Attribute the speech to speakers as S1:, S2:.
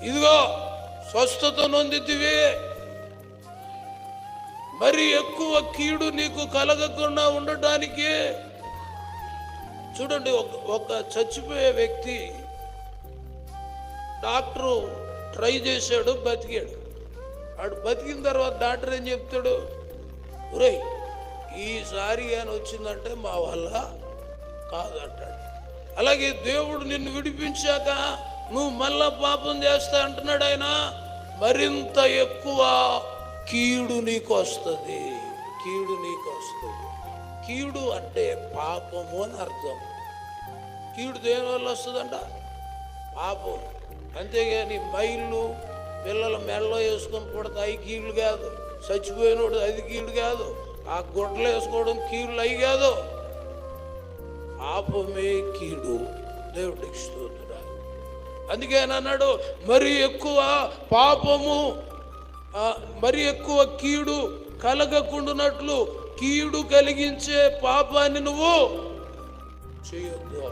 S1: ఇదిగో స్వస్థత నొందితివి, మరి ఎక్కువ కీడు నీకు కలగకుండా ఉండటానికి. చూడండి, ఒక చచ్చిపోయే వ్యక్తి డాక్టరు ట్రై చేశాడు, బతికాడు. వాడు బతికిన తర్వాత డాక్టర్ ఏం చెప్తాడు? ఒరేయ్, ఈసారి అని వచ్చిందంటే మా వల్ల కాదంటాడు. అలాగే దేవుడు నిన్ను విడిపించాక నువ్వు మళ్ళా పాపం చేస్తా అంటున్నాడు ఆయన. మరింత ఎక్కువ కీడు నీకు వస్తుంది. కీడు నీకు వస్తుంది. కీడు అంటే పాపము అని అర్థం. కీడు దేని వల్ల వస్తుందంట? పాపం. అంతేగాని మైళ్ళు పిల్లల మెడలో వేసుకొని పుడతా అవి కీళ్ళు కాదు. చచ్చిపోయినోడు అది కీడు కాదు. ఆ గుడ్డలు వేసుకోవడం కీళ్ళు అవి కాదు. పాపమే కీడు. దేవుడికి స్తోత్రం. అందుకే అన్నాడు, మరి ఎక్కువ పాపము, మరి ఎక్కువ కీడు కలగకుండానట్లు కీడు కలిగించే పాపాన్ని నువ్వు చేయొద్దు.